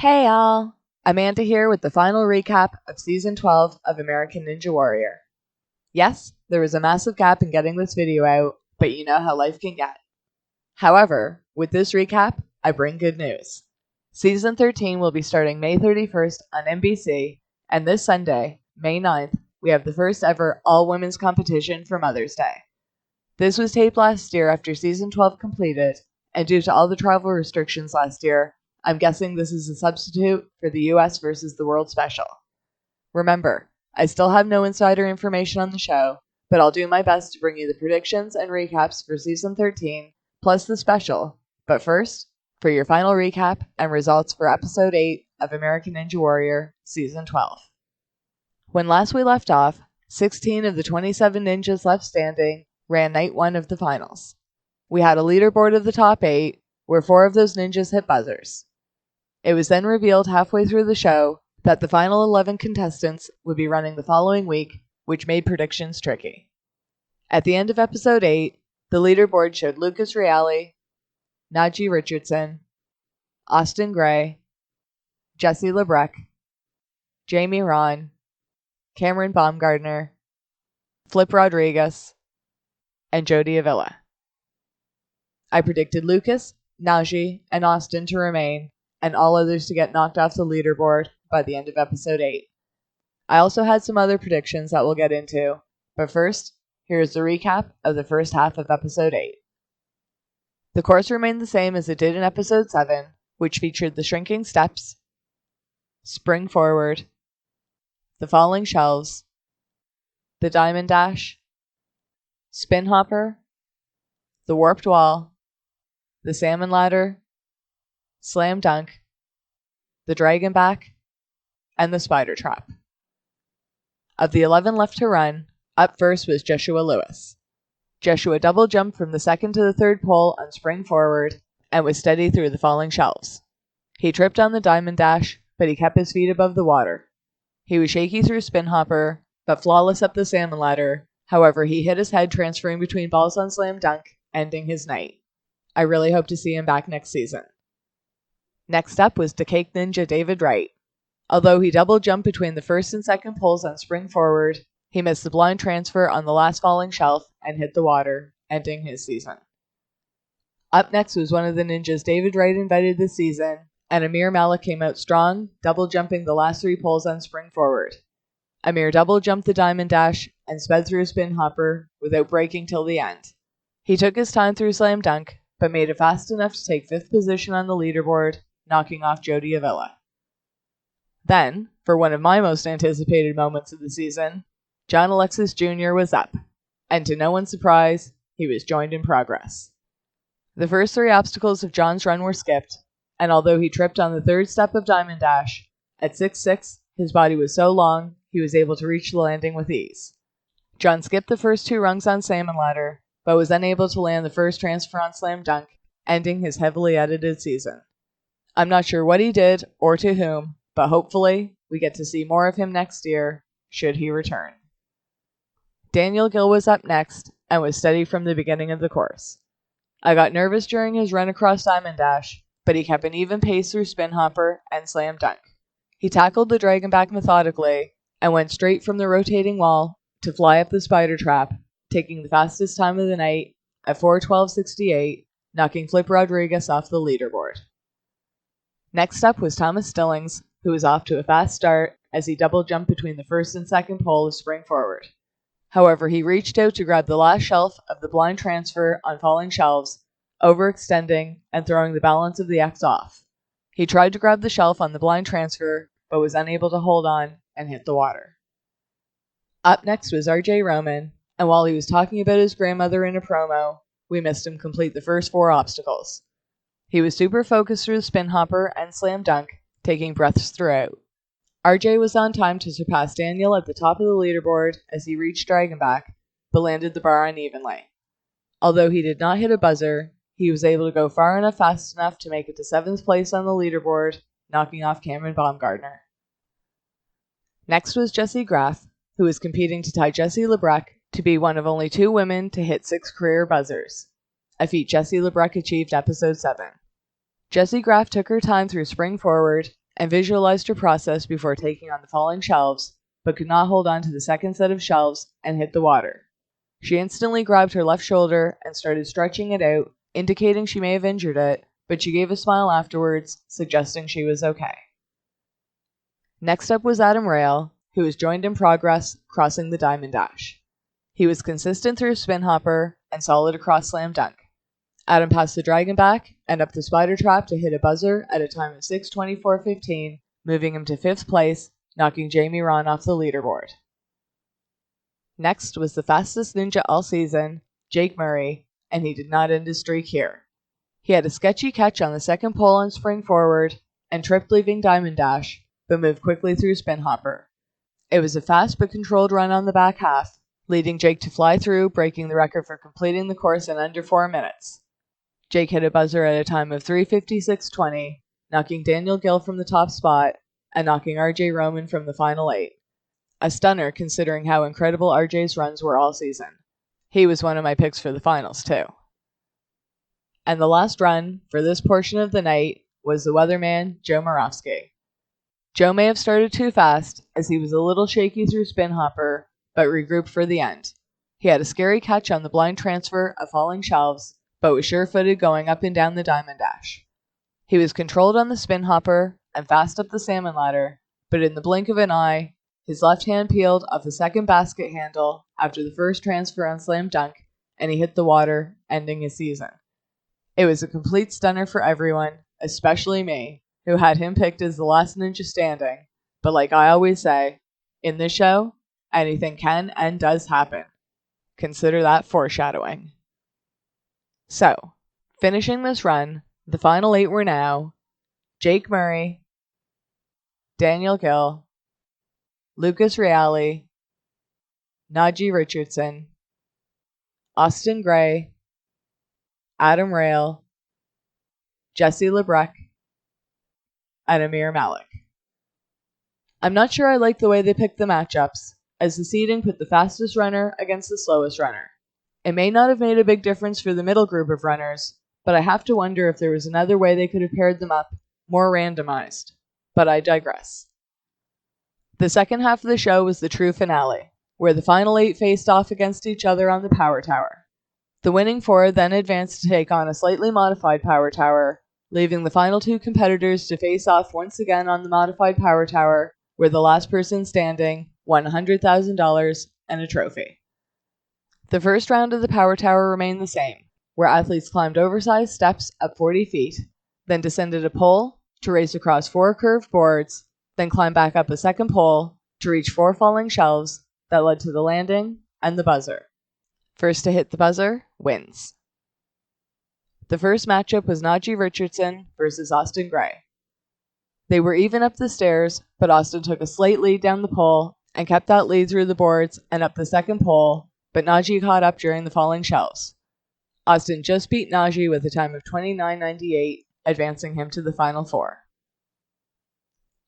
Hey all! Amanda here with the final recap of Season 12 of American Ninja Warrior. Yes, there was a massive gap in getting this video out, but you know how life can get. However, with this recap, I bring good news. Season 13 will be starting May 31st on NBC, and this Sunday, May 9th, we have the first ever all-women's competition for Mother's Day. This was taped last year after Season 12 completed, and due to all the travel restrictions last year, I'm guessing this is a substitute for the US versus the World Special. Remember, I still have no insider information on the show, but I'll do my best to bring you the predictions and recaps for Season 13, plus the special. But first, for your final recap and results for Episode 8 of American Ninja Warrior, Season 12. When last we left off, 16 of the 27 ninjas left standing ran Night 1 of the finals. We had a leaderboard of the top 8, where 4 of those ninjas hit buzzers. It was then revealed halfway through the show that the final 11 contestants would be running the following week, which made predictions tricky. At the end of Episode 8, the leaderboard showed Lucas Reale, Najee Richardson, Austin Gray, Jesse Labreck, Jamie Ron, Cameron Baumgartner, Flip Rodriguez, and Jody Avila. I predicted Lucas, Najee, and Austin to remain, and all others to get knocked off the leaderboard by the end of Episode 8. I also had some other predictions that we'll get into, but first, here's the recap of the first half of Episode 8. The course remained the same as it did in Episode 7, which featured the shrinking steps, spring forward, the falling shelves, the diamond dash, spin hopper, the warped wall, the salmon ladder, slam dunk, the dragon back, and the spider trap. Of the 11 left to run, up first was Joshua Lewis. Joshua double jumped from the second to the third pole on spring forward and was steady through the falling shelves. He tripped on the diamond dash, but he kept his feet above the water. He was shaky through spin hopper, but flawless up the salmon ladder. However, he hit his head transferring between balls on slam dunk, ending his night. I really hope to see him back next season. Next up was the cake ninja David Wright. Although he double jumped between the first and second poles on spring forward, he missed the blind transfer on the last falling shelf and hit the water, ending his season. Up next was one of the ninjas David Wright invited this season, and Amir Malik came out strong, double jumping the last 3 poles on spring forward. Amir double jumped the diamond dash and sped through a spin hopper without breaking till the end. He took his time through slam dunk, but made it fast enough to take 5th position on the leaderboard, knocking off Jody Avila. Then, for one of my most anticipated moments of the season, John Alexis Jr. was up, and to no one's surprise, he was joined in progress. The first 3 obstacles of John's run were skipped, and although he tripped on the 3rd step of Diamond Dash, at 6'6", his body was so long, he was able to reach the landing with ease. John skipped the first 2 rungs on Salmon Ladder, but was unable to land the first transfer on Slam Dunk, ending his heavily edited season. I'm not sure what he did or to whom, but hopefully we get to see more of him next year, should he return. Daniel Gill was up next and was steady from the beginning of the course. I got nervous during his run across Diamond Dash, but he kept an even pace through Spin Hopper and Slam Dunk. He tackled the dragon back methodically and went straight from the rotating wall to fly up the spider trap, taking the fastest time of the night at 4:12.68, knocking Flip Rodriguez off the leaderboard. Next up was Thomas Stillings, who was off to a fast start as he double jumped between the first and second pole of spring forward. However, he reached out to grab the last shelf of the blind transfer on falling shelves, overextending and throwing the balance of the X off. He tried to grab the shelf on the blind transfer, but was unable to hold on and hit the water. Up next was RJ Roman, and while he was talking about his grandmother in a promo, we missed him complete the first 4 obstacles. He was super focused through the spin hopper and slam dunk, taking breaths throughout. RJ was on time to surpass Daniel at the top of the leaderboard as he reached Dragonback, but landed the bar unevenly. Although he did not hit a buzzer, he was able to go far enough fast enough to make it to 7th place on the leaderboard, knocking off Cameron Baumgartner. Next was Jessie Graff, who was competing to tie Jesse Labreck to be one of only 2 women to hit 6 career buzzers, a feat Jesse Labreck achieved Episode 7. Jessie Graff took her time through spring forward and visualized her process before taking on the falling shelves, but could not hold on to the second set of shelves and hit the water. She instantly grabbed her left shoulder and started stretching it out, indicating she may have injured it, but she gave a smile afterwards, suggesting she was okay. Next up was Adam Rayl, who was joined in progress, crossing the Diamond Dash. He was consistent through spin hopper and solid across slam dunk. Adam passed the dragon back and up the spider trap to hit a buzzer at a time of 6:24.15, moving him to 5th place, knocking Jamie Rahn off the leaderboard. Next was the fastest ninja all season, Jake Murray, and he did not end his streak here. He had a sketchy catch on the second pole on spring forward and tripped leaving Diamond Dash, but moved quickly through spin hopper. It was a fast but controlled run on the back half, leading Jake to fly through, breaking the record for completing the course in under 4 minutes. Jake hit a buzzer at a time of 3:56.20, knocking Daniel Gill from the top spot and knocking RJ Roman from the final 8. A stunner considering how incredible RJ's runs were all season. He was one of my picks for the finals too. And the last run for this portion of the night was the weatherman, Joe Moravsky. Joe may have started too fast, as he was a little shaky through spin hopper, but regrouped for the end. He had a scary catch on the blind transfer of falling shelves, but was sure-footed going up and down the Diamond Dash. He was controlled on the spin hopper and fast up the salmon ladder, but in the blink of an eye, his left hand peeled off the second basket handle after the first transfer on slam dunk, and he hit the water, ending his season. It was a complete stunner for everyone, especially me, who had him picked as the last ninja standing, but like I always say, in this show, anything can and does happen. Consider that foreshadowing. So, finishing this run, the final 8 were now Jake Murray, Daniel Gill, Lucas Reale, Najee Richardson, Austin Gray, Adam Rayl, Jesse Lebrecq, and Amir Malik. I'm not sure I like the way they picked the matchups, as the seeding put the fastest runner against the slowest runner. It may not have made a big difference for the middle group of runners, but I have to wonder if there was another way they could have paired them up, more randomized. But I digress. The second half of the show was the true finale, where the final 8 faced off against each other on the Power Tower. The winning 4 then advanced to take on a slightly modified Power Tower, leaving the final 2 competitors to face off once again on the modified Power Tower, where the last person standing won $100,000 and a trophy. The first round of the Power Tower remained the same, where athletes climbed oversized steps up 40 feet, then descended a pole to race across 4 curved boards, then climb back up a second pole to reach 4 falling shelves that led to the landing and the buzzer. First to hit the buzzer wins. The first matchup was Najee Richardson versus Austin Gray. They were even up the stairs, but Austin took a slight lead down the pole and kept that lead through the boards and up the second pole, but Najee caught up during the falling shelves. Austin just beat Najee with a time of 29.98, advancing him to the final 4.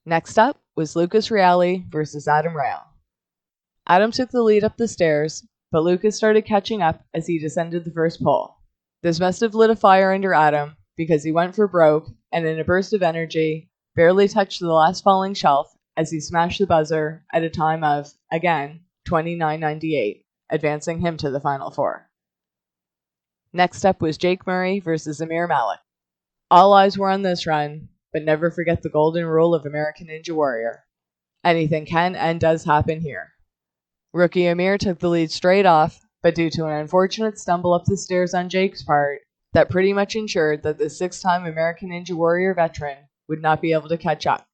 Next up was Lucas Reale versus Adam Rayl. Adam took the lead up the stairs, but Lucas started catching up as he descended the first pole. This must have lit a fire under Adam, because he went for broke and in a burst of energy, barely touched the last falling shelf as he smashed the buzzer at a time of, again, 29.98, advancing him to the final 4. Next up was Jake Murray versus Amir Malik. All eyes were on this run, but never forget the golden rule of American Ninja Warrior. Anything can and does happen here. Rookie Amir took the lead straight off, but due to an unfortunate stumble up the stairs on Jake's part, that pretty much ensured that the 6-time American Ninja Warrior veteran would not be able to catch up.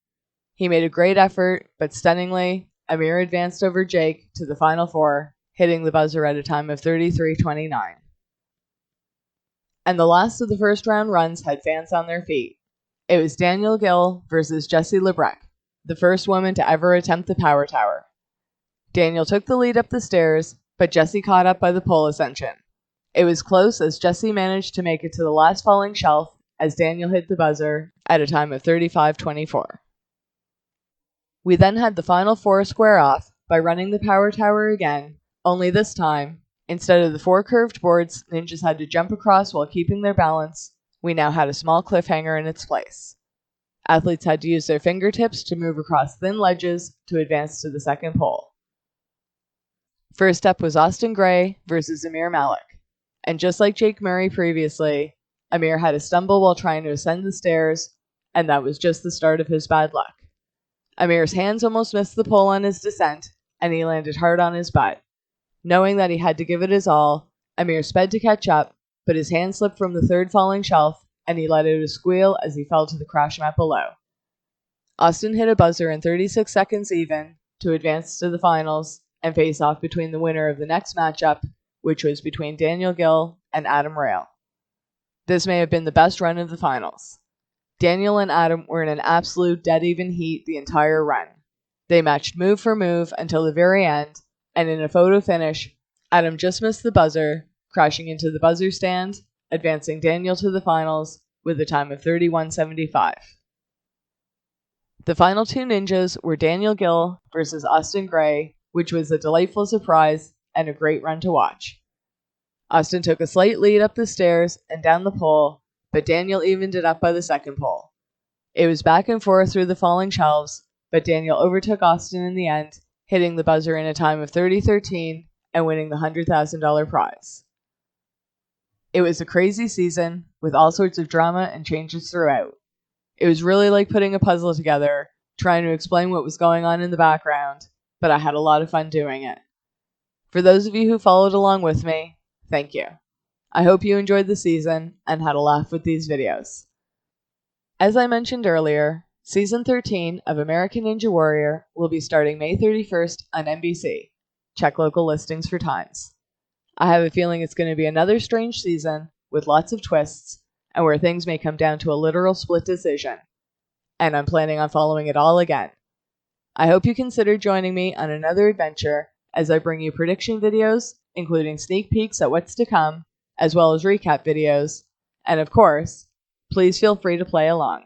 He made a great effort, but stunningly, Amir advanced over Jake to the final 4, hitting the buzzer at a time of 33.29. And the last of the first round runs had fans on their feet. It was Daniel Gill versus Jesse Lebrecq, the first woman to ever attempt the Power Tower. Daniel took the lead up the stairs, but Jesse caught up by the pole ascension. It was close as Jesse managed to make it to the last falling shelf as Daniel hit the buzzer at a time of 35.24. We then had the final 4 square off by running the Power Tower again, only this time, instead of the 4 curved boards ninjas had to jump across while keeping their balance, we now had a small cliffhanger in its place. Athletes had to use their fingertips to move across thin ledges to advance to the second pole. First up was Austin Gray versus Amir Malik. And just like Jake Murray previously, Amir had a stumble while trying to ascend the stairs, and that was just the start of his bad luck. Amir's hands almost missed the pole on his descent, and he landed hard on his butt. Knowing that he had to give it his all, Amir sped to catch up, but his hand slipped from the third falling shelf, and he let out a squeal as he fell to the crash mat below. Austin hit a buzzer in 36 seconds even to advance to the finals and face off between the winner of the next matchup, which was between Daniel Gill and Adam Rayl. This may have been the best run of the finals. Daniel and Adam were in an absolute dead-even heat the entire run. They matched move for move until the very end, and in a photo finish, Adam just missed the buzzer, crashing into the buzzer stand, advancing Daniel to the finals with a time of 31:75. The final two ninjas were Daniel Gill versus Austin Gray, which was a delightful surprise and a great run to watch. Austin took a slight lead up the stairs and down the pole, but Daniel evened it up by the second pole. It was back and forth through the falling shelves, but Daniel overtook Austin in the end, hitting the buzzer in a time of 30:13 and winning the $100,000 prize. It was a crazy season with all sorts of drama and changes throughout. It was really like putting a puzzle together, trying to explain what was going on in the background, but I had a lot of fun doing it. For those of you who followed along with me, thank you. I hope you enjoyed the season and had a laugh with these videos. As I mentioned earlier, Season 13 of American Ninja Warrior will be starting May 31st on NBC. Check local listings for times. I have a feeling it's going to be another strange season with lots of twists and where things may come down to a literal split decision. And I'm planning on following it all again. I hope you consider joining me on another adventure as I bring you prediction videos, including sneak peeks at what's to come, as well as recap videos, and of course, please feel free to play along.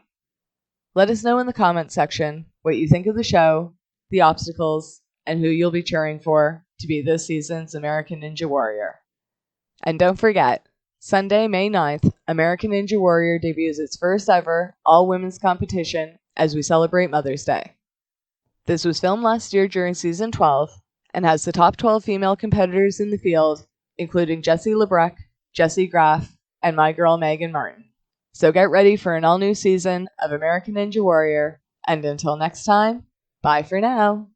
Let us know in the comments section what you think of the show, the obstacles, and who you'll be cheering for to be this season's American Ninja Warrior. And don't forget, Sunday, May 9th, American Ninja Warrior debuts its first ever all-women's competition as we celebrate Mother's Day. This was filmed last year during Season 12 and has the top 12 female competitors in the field, including Jessie Lebrecq, Jessie Graff, and my girl Megan Martin. So get ready for an all-new season of American Ninja Warrior, and until next time, bye for now.